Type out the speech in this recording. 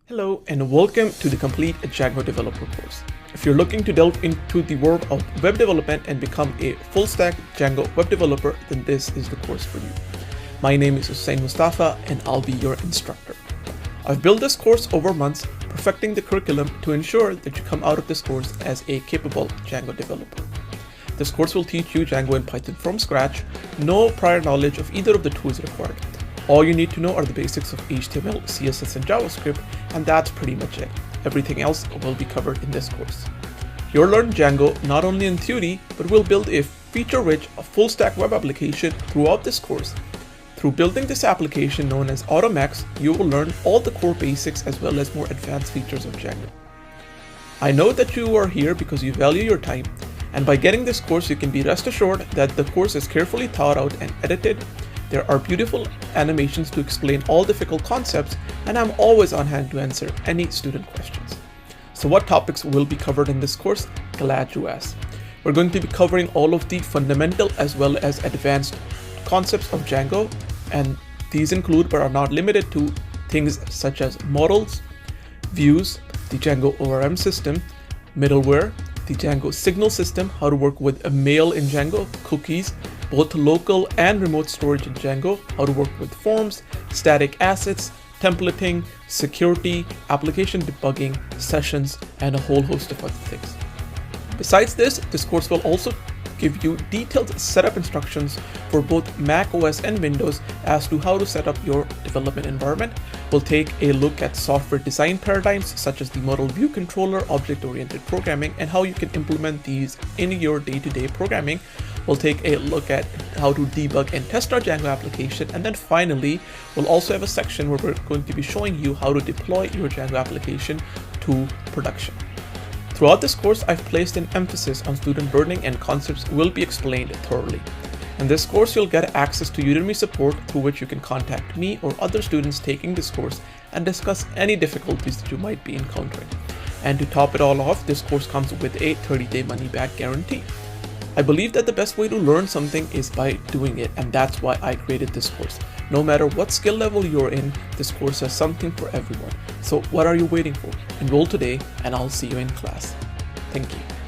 Hello and welcome to the Complete Django Developer course. If you're looking to delve into the world of web development and become a full-stack Django web developer, then this is the course for you. My name is Hussein Mustafa and I'll be your instructor. I've built this course over months, perfecting the curriculum to ensure that you come out of this course as a capable Django developer. This course will teach you Django and Python from scratch. No prior knowledge of either of the tools required. All you need to know are the basics of HTML, CSS, and JavaScript, and that's pretty much it. Everything else will be covered in this course. You'll learn Django not only in theory, but we'll build a feature-rich, full-stack web application throughout this course. Through building this application known as AutoMax, you will learn all the core basics as well as more advanced features of Django. I know that you are here because you value your time, and by getting this course, you can be rest assured that the course is carefully thought out and edited. There are beautiful animations to explain all difficult concepts, and I'm always on hand to answer any student questions. So what topics will be covered in this course? Glad you asked. We're going to be covering all of the fundamental as well as advanced concepts of Django, and these include but are not limited to things such as models, views, the Django ORM system, middleware, the Django signal system, how to work with a mail in Django, cookies, both local and remote storage in Django, how to work with forms, static assets, templating, security, application debugging, sessions, and a whole host of other things. Besides this course will also give you detailed setup instructions for both Mac OS and Windows as to how to set up your development environment. We'll take a look at software design paradigms such as the model view controller, object-oriented programming, and how you can implement these in your day-to-day programming. We'll take a look at how to debug and test our Django application, and then finally, we'll also have a section where we're going to be showing you how to deploy your Django application to production. Throughout this course, I've placed an emphasis on student learning and concepts will be explained thoroughly. In this course, you'll get access to Udemy support through which you can contact me or other students taking this course and discuss any difficulties that you might be encountering. And to top it all off, this course comes with a 30-day money-back guarantee. I believe that the best way to learn something is by doing it, and that's why I created this course. No matter what skill level you're in, this course has something for everyone. So what are you waiting for? Enroll today, and I'll see you in class. Thank you.